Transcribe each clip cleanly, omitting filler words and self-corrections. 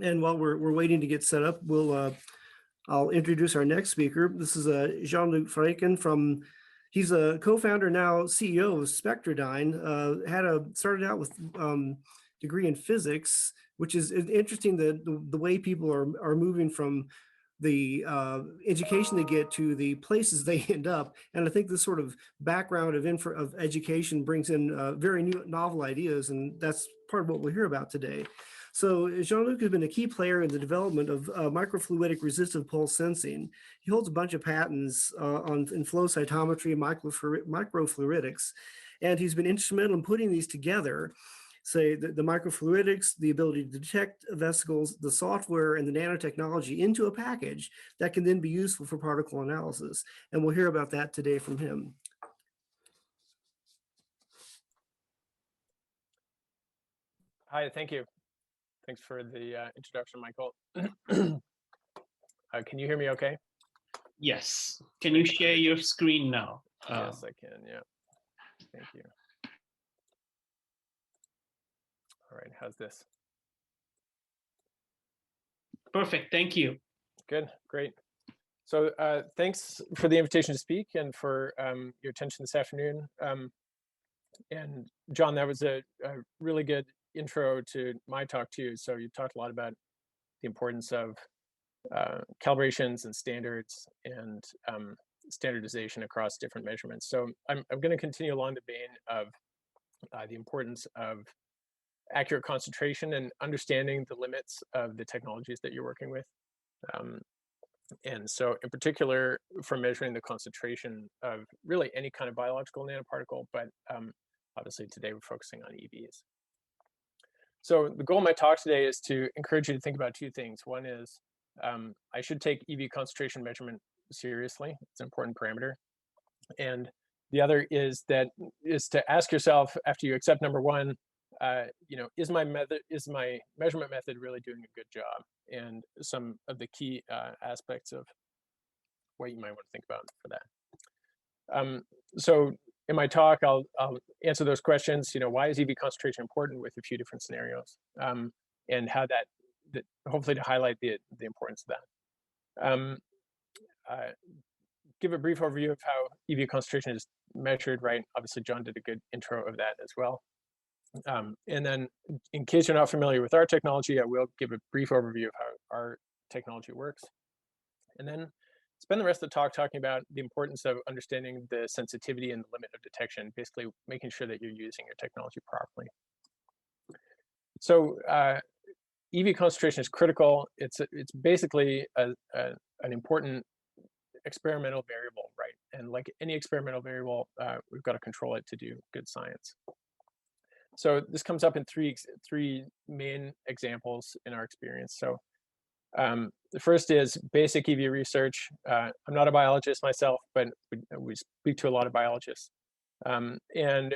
And while we're waiting to get set up, I'll introduce our next speaker. This is Jean-Luc Fraikin he's a co-founder, now CEO of Spectradyne. Started out with degree in physics, which is interesting, the way people are moving from the education they get to the places they end up. And I think this sort of background of education brings in very new, novel ideas, and that's part of what we'll hear about today. So Jean-Luc has been a key player in the development of microfluidic resistive pulse sensing. He holds a bunch of patents in flow cytometry and microfluidics, and he's been instrumental in putting these together, say the microfluidics, the ability to detect vesicles, the software, and the nanotechnology into a package that can then be useful for particle analysis. And we'll hear about that today from him. Hi, thank you. Thanks for the introduction, Michael. Can you hear me okay? Yes. Can you share your screen now? Yes, I can, yeah. Thank you. All right, how's this? Perfect, thank you. Good, great. So thanks for the invitation to speak and for your attention this afternoon. And John, that was a really good intro to my talk too. So you talked a lot about the importance of calibrations and standards and standardization across different measurements. So I'm going to continue along the vein of the importance of accurate concentration and understanding the limits of the technologies that you're working with. And so in particular, for measuring the concentration of really any kind of biological nanoparticle, but obviously today we're focusing on EVs. So the goal of my talk today is to encourage you to think about two things. One is I should take EV concentration measurement seriously. It's an important parameter. And the other is to ask yourself, after you accept number one, is my measurement method really doing a good job? And some of the key aspects of what you might want to think about for that. So in my talk, I'll answer those questions. Why is EV concentration important with a few different scenarios, and how that hopefully to highlight the importance of that. Give a brief overview of how EV concentration is measured, right? Obviously, John did a good intro of that as well. And then, in case you're not familiar with our technology, I will give a brief overview of how our technology works. And then spend the rest of the talk talking about the importance of understanding the sensitivity and the limit of detection, basically making sure that you're using your technology properly. So EV concentration is critical. It's basically an important experimental variable, right? And like any experimental variable, we've got to control it to do good science. So this comes up in three main examples in our experience. So the first is basic EV research. I'm not a biologist myself, but we speak to a lot of biologists. And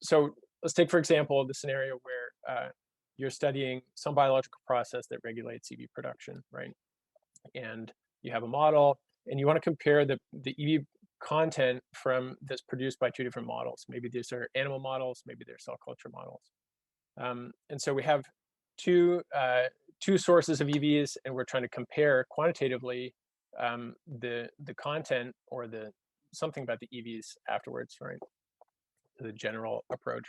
so let's take, for example, the scenario where you're studying some biological process that regulates EV production, right? And you have a model, and you want to compare the EV content that's produced by two different models. Maybe these are animal models, maybe they're cell culture models. And so we have two sources of EVs, and we're trying to compare quantitatively the content or something about the EVs afterwards, right? The general approach.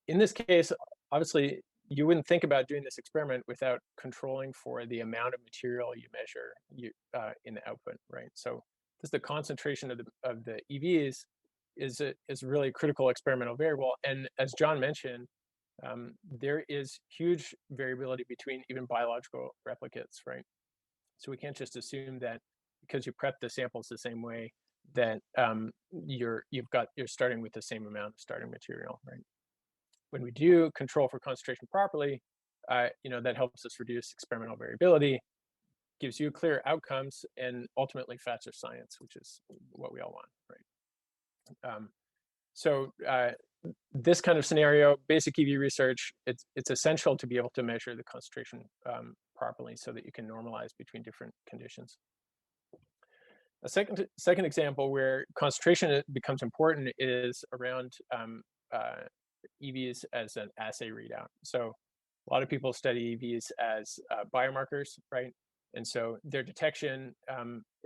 In this case, obviously, you wouldn't think about doing this experiment without controlling for the amount of material you measure in the output, right? So this the concentration of the EVs is really a critical experimental variable. And as John mentioned, there is huge variability between even biological replicates, right? So we can't just assume that because you prep the samples the same way that you're starting with the same amount of starting material, right? When we do control for concentration properly, that helps us reduce experimental variability, gives you clear outcomes, and ultimately faster science, which is what we all want, right? So this kind of scenario, basic EV research, it's essential to be able to measure the concentration properly so that you can normalize between different conditions. A second example where concentration becomes important is around EVs as an assay readout. So A lot of people study EVs as biomarkers, right? And so their detection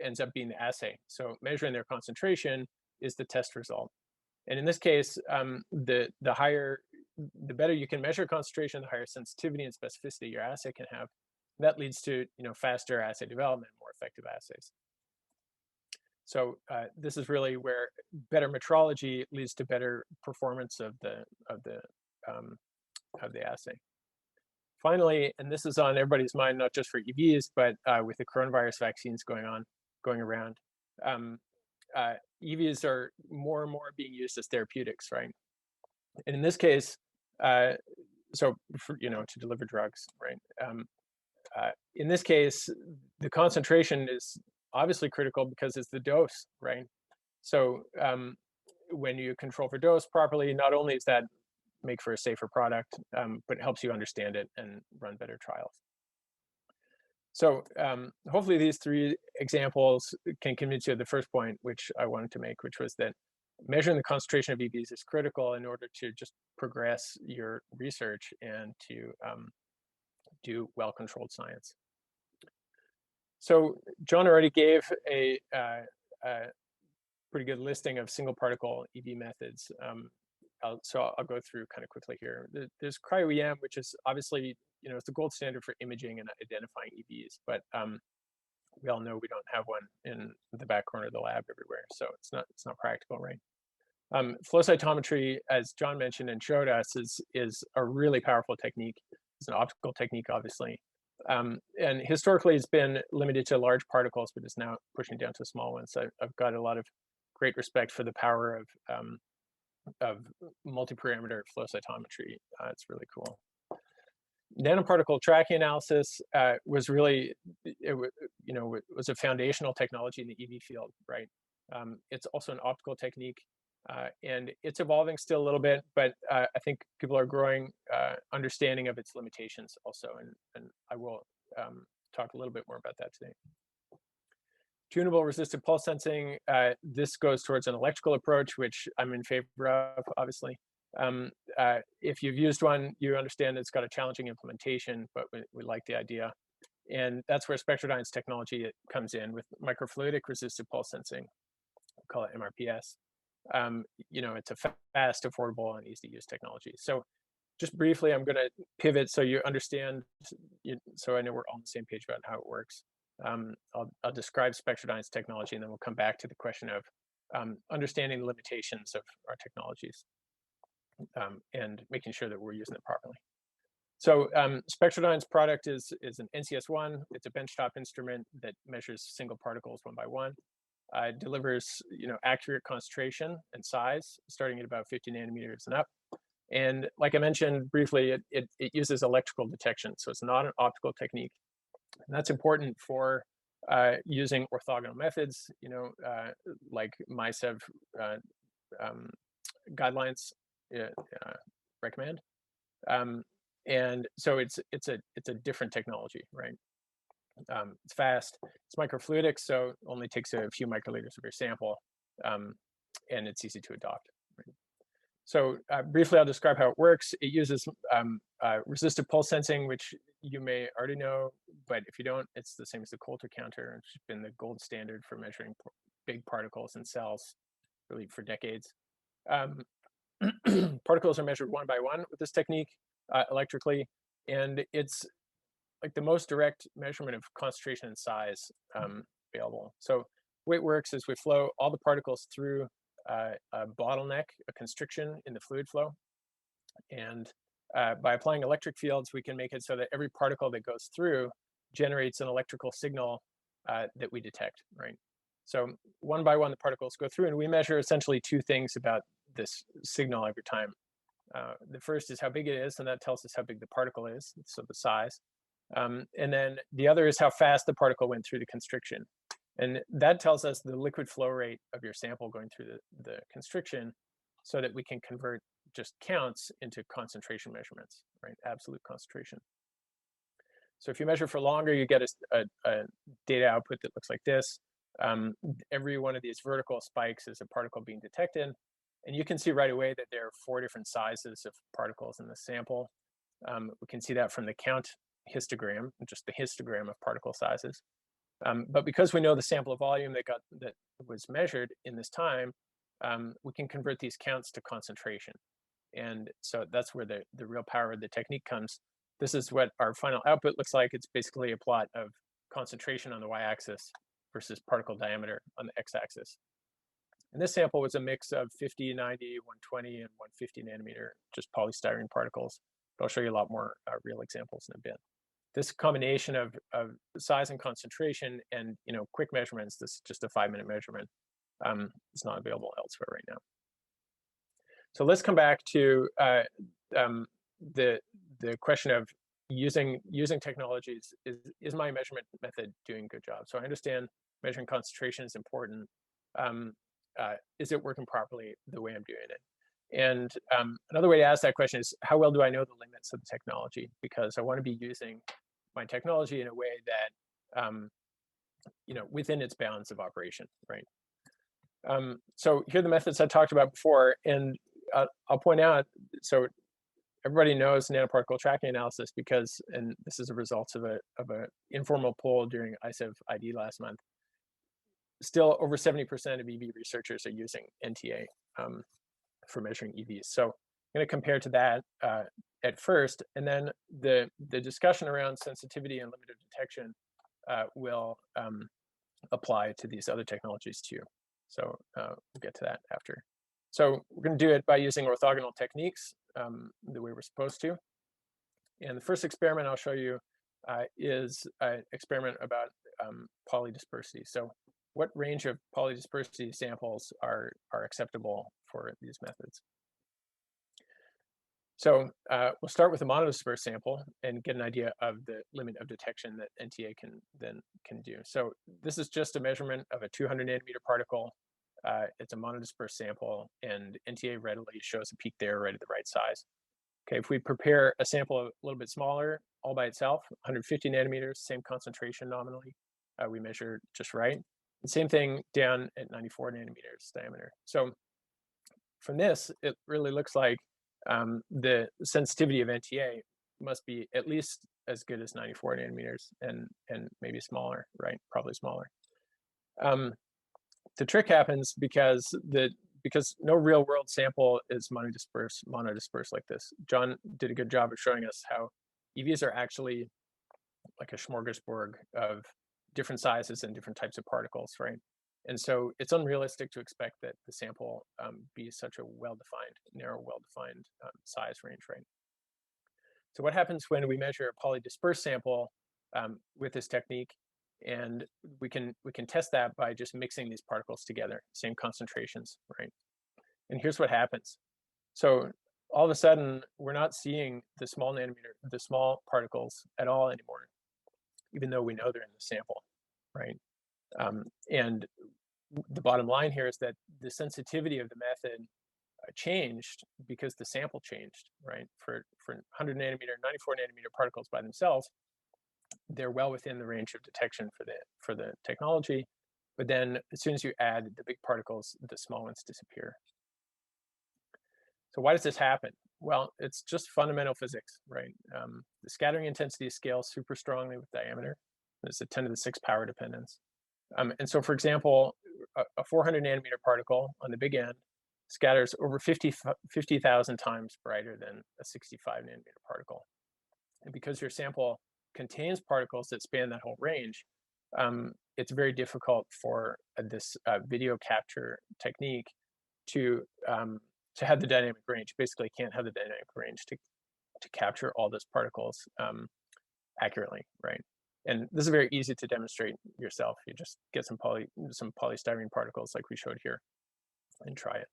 ends up being the assay. So measuring their concentration is the test result. And in this case, the better you can measure concentration, the higher sensitivity and specificity your assay can have. That leads to faster assay development, more effective assays. So this is really where better metrology leads to better performance of the assay. Finally, and this is on everybody's mind, not just for EVs, but with the coronavirus vaccines going around, EVs are more and more being used as therapeutics, right? And in this case, so for, to deliver drugs, right? In this case, the concentration is obviously critical because it's the dose, right? So when you control for dose properly, not only is that make for a safer product, but it helps you understand it and run better trials. So hopefully these three examples can convince you of the first point, which I wanted to make, which was that measuring the concentration of EVs is critical in order to just progress your research and to do well-controlled science. So John already gave a pretty good listing of single particle EV methods. So I'll go through kind of quickly here. There's cryo-EM, which is obviously, it's the gold standard for imaging and identifying EVs, but we all know we don't have one in the back corner of the lab everywhere, so it's not practical, right? Flow cytometry, as John mentioned and showed us, is a really powerful technique. It's an optical technique, obviously. And historically, it's been limited to large particles, but it's now pushing down to small ones. So I've got a lot of great respect for the power of multi-parameter flow cytometry. It's really cool. Nanoparticle tracking analysis was really, it was a foundational technology in the EV field, right? It's also an optical technique, and it's evolving still a little bit, but I think people are growing understanding of its limitations also, and I will talk a little bit more about that today. Tunable resistive pulse sensing, this goes towards an electrical approach, which I'm in favor of, obviously. If you've used one, you understand it's got a challenging implementation, but we like the idea. And that's where Spectradyne's technology comes in with microfluidic resistive pulse sensing. We call it MRPS. It's a fast, affordable, and easy to use technology. So just briefly, I'm going to pivot so you understand, so I know we're on the same page about how it works. I'll describe Spectradyne's technology, and then we'll come back to the question of understanding the limitations of our technologies and making sure that we're using it properly. So Spectradyne's product is an NCS1. It's a benchtop instrument that measures single particles one by one. Delivers accurate concentration and size, starting at about 50 nanometers and up. And like I mentioned briefly, it uses electrical detection, so it's not an optical technique. And that's important for using orthogonal methods, like MySev guidelines recommend. And so it's a different technology, right? It's fast, it's microfluidic, so it only takes a few microliters of your sample, and it's easy to adopt. Right? So briefly, I'll describe how it works. It uses resistive pulse sensing, which you may already know, but if you don't, it's the same as the Coulter counter. It's been the gold standard for measuring big particles in cells, really for decades. Particles are measured one by one with this technique electrically, and it's like the most direct measurement of concentration and size available. So the way it works is we flow all the particles through a bottleneck, a constriction in the fluid flow. And by applying electric fields, we can make it so that every particle that goes through generates an electrical signal that we detect, right? So one by one, the particles go through, and we measure essentially two things about this signal every time. The first is how big it is, and that tells us how big the particle is, so the size. And then the other is how fast the particle went through the constriction. And that tells us the liquid flow rate of your sample going through the constriction, so that we can convert just counts into concentration measurements, right? Absolute concentration. So if you measure for longer, you get a data output that looks like this. Every one of these vertical spikes is a particle being detected. And you can see right away that there are 4 different sizes of particles in the sample. We can see that from the count histogram, just the histogram of particle sizes. But because we know the sample volume that was measured in this time, we can convert these counts to concentration. And so that's where the real power of the technique comes. This is what our final output looks like. It's basically a plot of concentration on the y-axis versus particle diameter on the x-axis. And this sample was a mix of 50, 90, 120, and 150 nanometer, just polystyrene particles. But I'll show you a lot more real examples in a bit. This combination of size and concentration and quick measurements, this is just a 5-minute measurement, is not available elsewhere right now. So let's come back to the question of using technologies. Is my measurement method doing a good job? So I understand measuring concentration is important. Is it working properly the way I'm doing it? And another way to ask that question is, how well do I know the limits of the technology? Because I want to be using my technology in a way that, within its bounds of operation, right? So here are the methods I talked about before, and I'll point out, so everybody knows nanoparticle tracking analysis because, and this is a result of a informal poll during ISEV ID last month. Still, over 70% of EV researchers are using NTA for measuring EVs. So I'm going to compare to that at first, and then the discussion around sensitivity and limit of detection will apply to these other technologies too. So we'll get to that after. So we're going to do it by using orthogonal techniques the way we're supposed to. And the first experiment I'll show you is an experiment about polydispersity. So what range of polydispersity samples are acceptable for these methods? So we'll start with a monodispersed sample and get an idea of the limit of detection that NTA can do. So this is just a measurement of a 200 nanometer particle. It's a monodispersed sample, and NTA readily shows a peak there right at the right size. Okay, if we prepare a sample a little bit smaller, all by itself, 150 nanometers, same concentration nominally, we measure just right. The same thing down at 94 nanometers diameter. So from this, it really looks like the sensitivity of NTA must be at least as good as 94 nanometers and maybe smaller, right? Probably smaller. The trick happens because no real world sample is monodispersed like this. John did a good job of showing us how EVs are actually like a smorgasbord of different sizes and different types of particles, right? And so it's unrealistic to expect that the sample be such a well-defined, narrow, well-defined size range, right? So what happens when we measure a polydispersed sample with this technique? And we can test that by just mixing these particles together, same concentrations, right? And here's what happens. So all of a sudden, we're not seeing the small particles at all anymore, even though we know they're in the sample, right? And the bottom line here is that the sensitivity of the method changed because the sample changed, right? For 100 nanometer, 94 nanometer particles by themselves, they're well within the range of detection for the technology. But then as soon as you add the big particles, the small ones disappear. So why does this happen? Well, it's just fundamental physics, right? The scattering intensity scales super strongly with diameter. There's a 10 to the 6 power dependence. And so, for example, a 400 nanometer particle on the big end scatters over 50,000 times brighter than a 65 nanometer particle. And because your sample contains particles that span that whole range, it's very difficult for this video capture technique to have the dynamic range. Basically, can't have the dynamic range to capture all those particles accurately, right? And this is very easy to demonstrate yourself. You just get some polystyrene particles like we showed here and try it.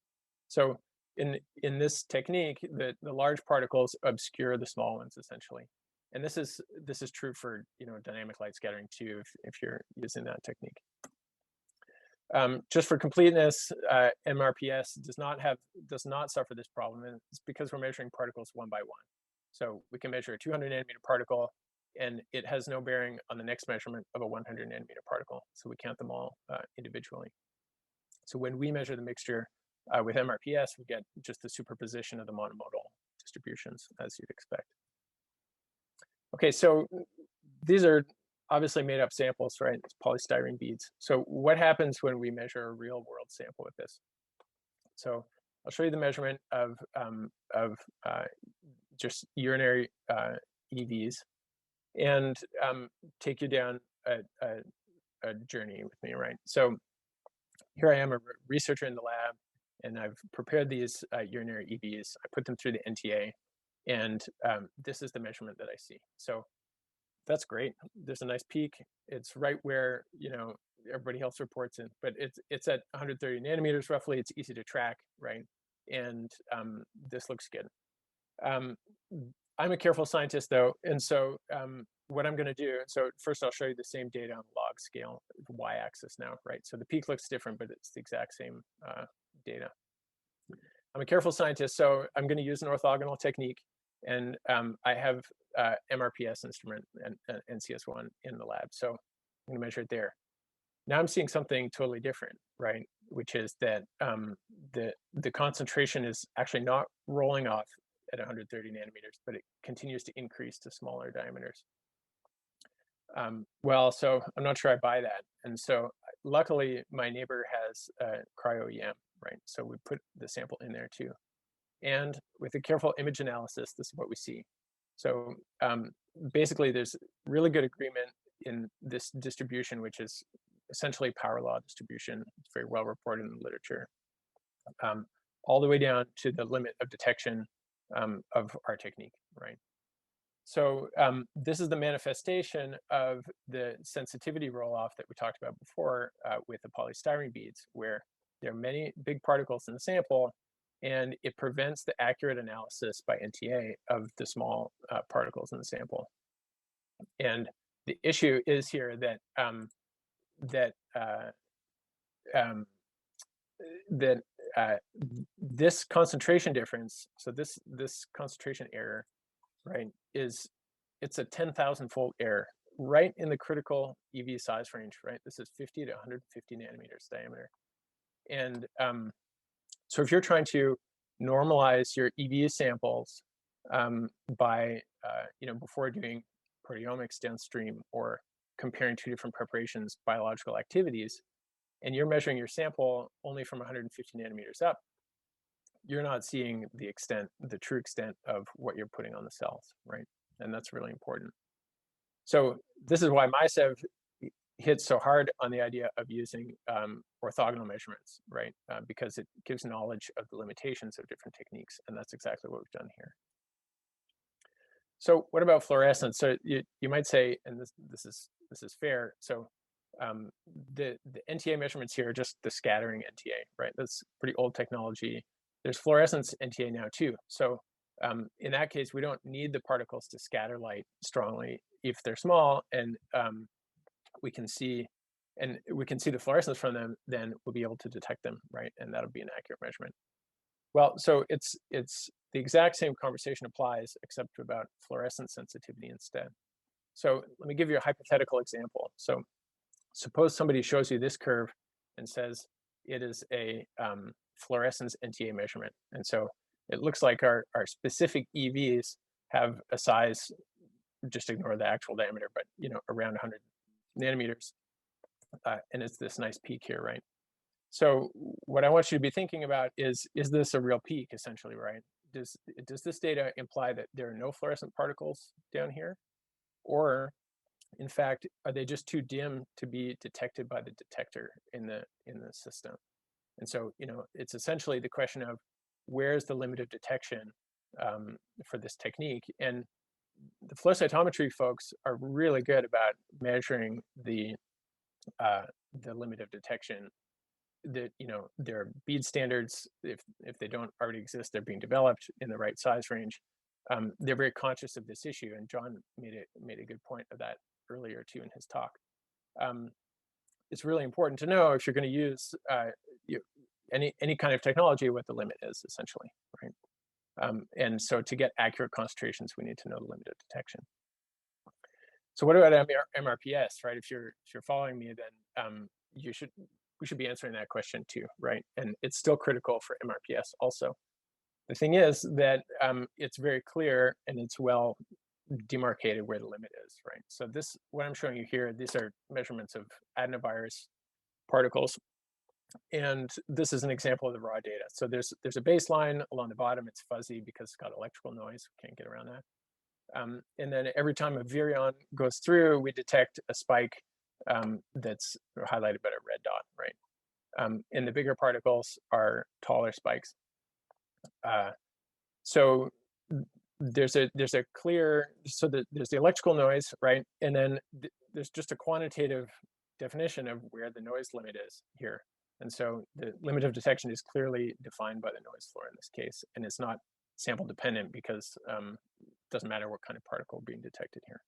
So in this technique, the large particles obscure the small ones essentially. And this is true for dynamic light scattering too, if you're using that technique. Just for completeness, MRPS does not suffer this problem, and it's because we're measuring particles one by one. So we can measure a 200 nanometer particle, and it has no bearing on the next measurement of a 100 nanometer particle. So we count them all individually. So when we measure the mixture with MRPS, we get just the superposition of the monomodal distributions, as you'd expect. Okay, so these are obviously made up samples, right? It's polystyrene beads. So what happens when we measure a real world sample with this? So I'll show you the measurement of just urinary EVs and take you down a journey with me, right? So here I am, a researcher in the lab, and I've prepared these urinary EVs. I put them through the NTA, and this is the measurement that I see. So that's great. There's a nice peak. It's right where, you know, everybody else reports in, but it's at 130 nanometers roughly. It's easy to track, right? And this looks good. I'm a careful scientist though, and so what I'm going to do, so first I'll show you the same data on log scale, y-axis now, right? So the peak looks different, but it's the exact same data. I'm a careful scientist, so I'm going to use an orthogonal technique, and I have MRPS instrument and NCS1 in the lab, so I'm going to measure it there. Now I'm seeing something totally different, right? Which is that the concentration is actually not rolling off at 130 nanometers, but it continues to increase to smaller diameters. Well, so I'm not sure I buy that. And so luckily my neighbor has cryo-EM, right? So we put the sample in there too. And with a careful image analysis, this is what we see. So basically there's really good agreement in this distribution, which is essentially power law distribution. It's very well reported in the literature, all the way down to the limit of detection of our technique, right? So this is the manifestation of the sensitivity roll-off that we talked about before with the polystyrene beads, where there are many big particles in the sample, and it prevents the accurate analysis by NTA of the small particles in the sample. And the issue is here that this concentration difference, so this concentration error, right, it's a 10,000-fold error right in the critical EV size range, right? This is 50 to 150 nanometers diameter. And so if you're trying to normalize your EV samples by, you know, before doing proteomics downstream or comparing two different preparations, biological activities, and you're measuring your sample only from 150 nanometers up, you're not seeing the true extent of what you're putting on the cells, right? And that's really important. So this is why MySev hits so hard on the idea of using orthogonal measurements, right? Because it gives knowledge of the limitations of different techniques, and that's exactly what we've done here. So what about fluorescence? So you might say, and this is fair. So the NTA measurements here are just the scattering NTA, right? That's pretty old technology. There's fluorescence NTA now too. So in that case, we don't need the particles to scatter light strongly if they're small, and we can see the fluorescence from them, then we'll be able to detect them, right? And that'll be an accurate measurement. Well, so it's the exact same conversation applies, except about fluorescence sensitivity instead. So let me give you a hypothetical example. So suppose somebody shows you this curve and says it is a fluorescence NTA measurement. And so it looks like our specific EVs have a size, just ignore the actual diameter, but you know, around 100 nanometers. And it's this nice peak here, right? So what I want you to be thinking about is this a real peak, essentially, right? Does this data imply that there are no fluorescent particles down here? Or in fact, are they just too dim to be detected by the detector in the system? And so, you know, it's essentially the question of where's the limit of detection for this technique? And the flow cytometry folks are really good about measuring the limit of detection. That, you know, there are bead standards. If they don't already exist, they're being developed in the right size range. They're very conscious of this issue, and John made a good point of that earlier too in his talk. It's really important to know if you're going to use any kind of technology what the limit is, essentially, right? And so to get accurate concentrations, we need to know the limit of detection. So what about MRPS, right? If you're following me, then we should be answering that question too, right? And it's still critical for MRPS also. The thing is that it's very clear and it's well demarcated where the limit is, right? So this, what I'm showing you here, these are measurements of adenovirus particles. And this is an example of the raw data. So there's a baseline along the bottom. It's fuzzy because it's got electrical noise. Can't get around that. And then every time a virion goes through, we detect a spike that's highlighted by a red dot, right? And the bigger particles are taller spikes. So there's a clear, so there's the electrical noise, right? And then there's just a quantitative definition of where the noise limit is here. And so the limit of detection is clearly defined by the noise floor in this case, and it's not sample dependent because it doesn't matter what kind of particle being detected here.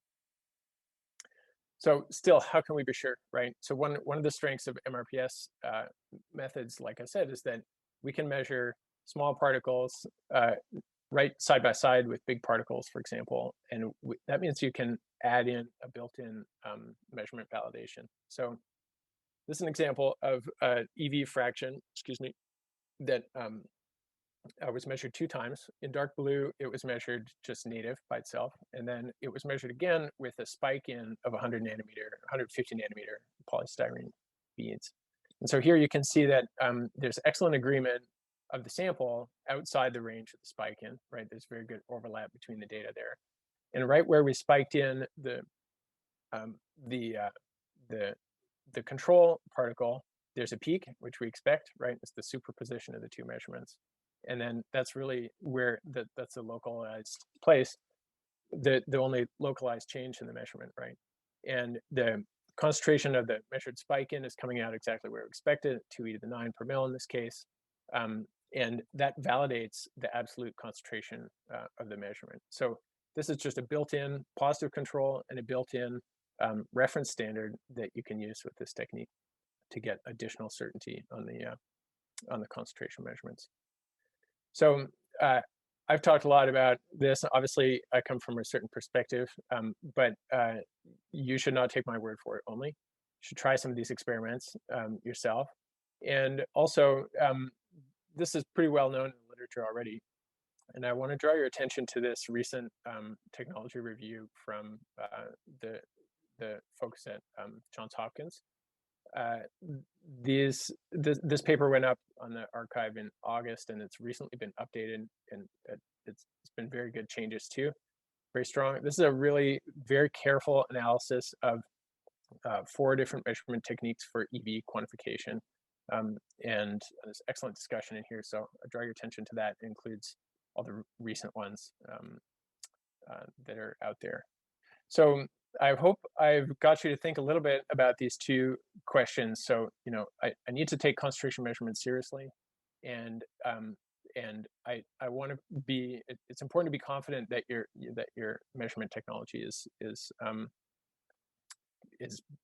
So still, how can we be sure, right? So one of the strengths of MRPS methods, like I said, is that we can measure small particles right side by side with big particles, for example, and that means you can add in a built-in measurement validation. So this is an example of EV fraction, excuse me, that was measured 2 times. In dark blue, it was measured just native by itself, and then it was measured again with a spike in of 100 nanometer, 150 nanometer polystyrene beads. And so here you can see that there's excellent agreement of the sample outside the range of the spike in, right? There's very good overlap between the data there. And right where we spiked in the control particle, there's a peak, which we expect, right? It's the superposition of the 2 measurements. And then that's really where that's a localized place, the only localized change in the measurement, right? And the concentration of the measured spike in is coming out exactly where we expected, 2e⁹ per mil in this case. And that validates the absolute concentration of the measurement. So this is just a built-in positive control and a built-in reference standard that you can use with this technique to get additional certainty on the concentration measurements. So I've talked a lot about this. Obviously, I come from a certain perspective, but you should not take my word for it only. You should try some of these experiments yourself. And also, this is pretty well known in the literature already. And I want to draw your attention to this recent technology review from the folks at Johns Hopkins. This paper went up on the archive in August, and it's recently been updated, and it's been very good changes too, very strong. This is a really very careful analysis of 4 different measurement techniques for EV quantification, and there's excellent discussion in here. So I draw your attention to that. It includes all the recent ones that are out there. So I hope I've got you to think a little bit about these 2 questions. So, you know, I need to take concentration measurements seriously, and I want to be. It's important to be confident that your measurement technology is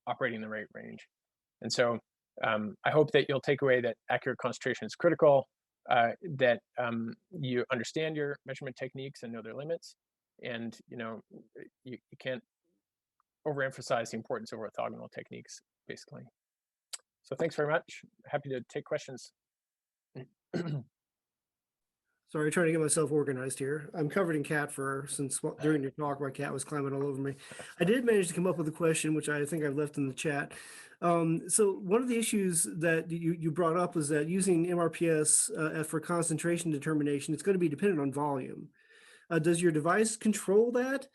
operating in the right range. And so I hope that you'll take away that accurate concentration is critical, that you understand your measurement techniques and know their limits, and you know you can't overemphasize the importance of orthogonal techniques, basically. So thanks very much. Happy to take questions. Sorry, trying to get myself organized here. I'm covered in cat fur since during your talk, my cat was climbing all over me. I did manage to come up with a question, which I think I've left in the chat. So one of the issues that you brought up was that using MRPS for concentration determination, it's going to be dependent on volume. Does your device control that?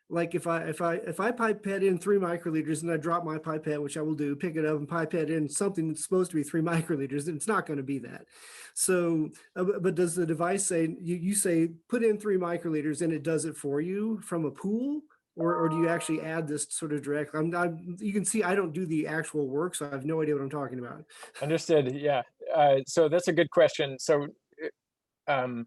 Like if I pipette in 3 microliters and I drop my pipette, which I will do, pick it up and pipette in something that's supposed to be 3 microliters, then it's not going to be that. So, but does the device say, you say put in 3 microliters and it does it for you from a pool? Or do you actually add this sort of direct? You can see I don't do the actual work, so I have no idea what I'm talking about. Understood. Yeah. So that's a good question. So the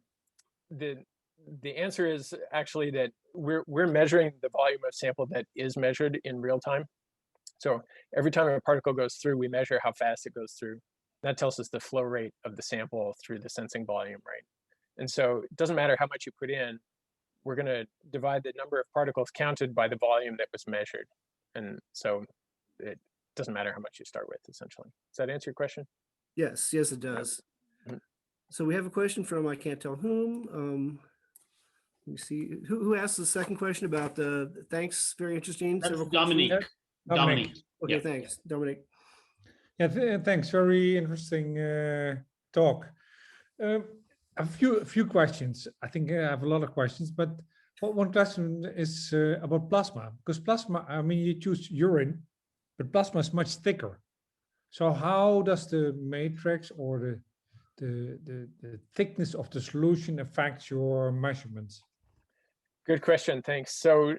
answer is actually that we're measuring the volume of sample that is measured in real time. So every time a particle goes through, we measure how fast it goes through. That tells us the flow rate of the sample through the sensing volume, right? And so it doesn't matter how much you put in, we're going to divide the number of particles counted by the volume that was measured. And so it doesn't matter how much you start with, essentially. Does that answer your question? Yes, it does. So we have a question from I can't tell whom. Let me see, who asked the second question about the, thanks, very interesting. That's several Dominique. questions. Dominique. Okay, Yeah. thanks, Dominic. Yeah, thanks. Very interesting talk. A few questions. I think I have a lot of questions, but one question is about plasma, because plasma, I mean, you choose urine, but plasma is much thicker. So how does the matrix or the thickness of the solution affect your measurements? Good question, thanks. So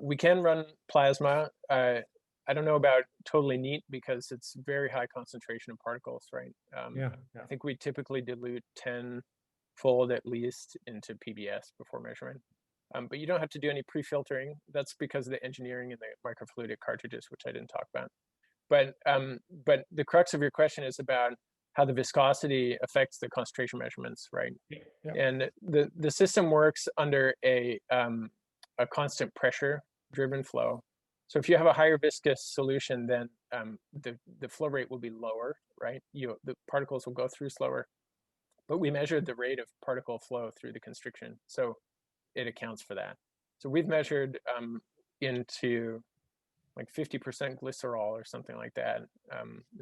we can run plasma. I don't know about totally neat because it's very high concentration of particles, right? Yeah. I think we typically dilute 10-fold at least into PBS before measuring. But you don't have to do any pre-filtering. That's because of the engineering in the microfluidic cartridges, which I didn't talk about. But the crux of your question is about how the viscosity affects the concentration measurements, right? Yeah. And the system works under a constant pressure-driven flow. So if you have a higher viscous solution, then the flow rate will be lower, right? The particles will go through slower. But we measured the rate of particle flow through the constriction, so it accounts for that. So we've measured into like 50% glycerol or something like that,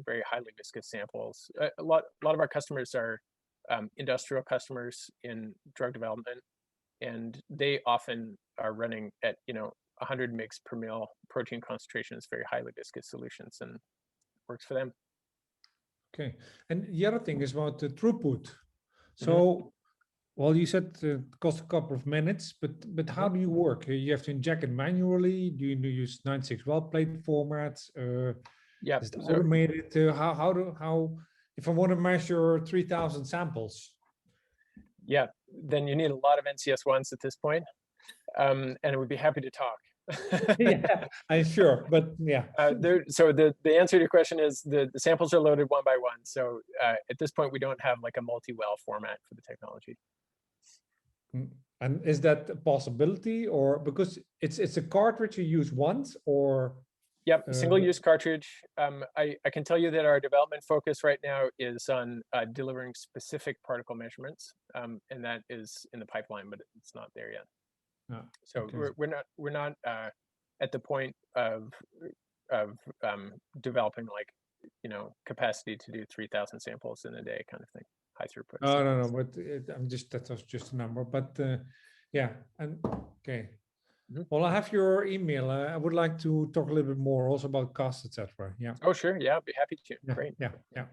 very highly viscous samples. A lot of our customers are industrial customers in drug development, and they often are running at 100 mg per mil protein concentrations, very highly viscous solutions, and works for them. Okay, and the other thing is about the throughput. So, well, you said it costs a couple of minutes, but how do you work? You have to inject it manually. Do you use 96 well plate formats? Yeah. Is it automated? How if I want to measure 3,000 samples? Yeah, then you need a lot of NCS1s at this point, and I would be happy to talk. Yeah, I'm sure, but yeah. So the answer to your question is the samples are loaded one by one. So at this point, we don't have like a multi-well format for the technology. And is that a possibility, or because it's a cartridge you use once, or? Yep, single-use cartridge. I can tell you that our development focus right now is on delivering specific particle measurements, and that is in the pipeline, but it's not there yet. Oh, so okay. we're not at the point of developing like capacity to do 3,000 samples in a day kind of thing, high throughput. No, but that was just a number, but yeah, and okay. Well, I have your email. I would like to talk a little bit more also about cost, etc. Yeah. Oh, sure. Yeah, I'd be happy to. Yeah, Great. Yeah.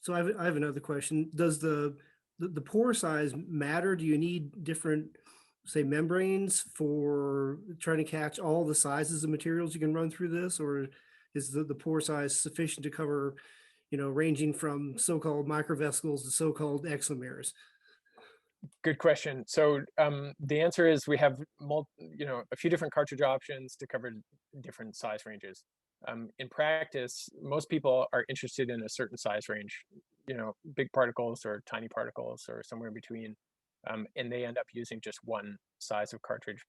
So I have another question. Does the pore size matter? Do you need different, say, membranes for trying to catch all the sizes of materials you can run through this, or is the pore size sufficient to cover, ranging from so-called microvesicles to so-called exomeres? Good question. So the answer is we have a few different cartridge options to cover different size ranges. In practice, most people are interested in a certain size range, big particles or tiny particles or somewhere in between, and they end up using just one size of cartridge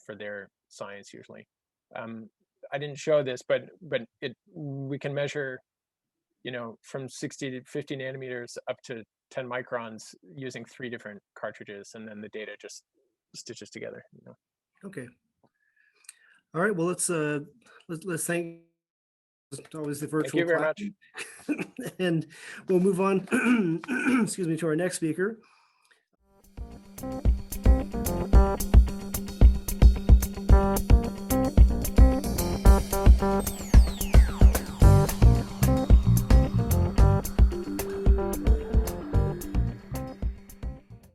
for their science usually. I didn't show this, but we can measure, from 60 to 50 nanometers up to 10 microns using 3 different cartridges, and then the data just stitches together. Okay. All right. Well, let's thank. It's always the virtual. Thank you very much. And we'll move on. Excuse me, to our next speaker.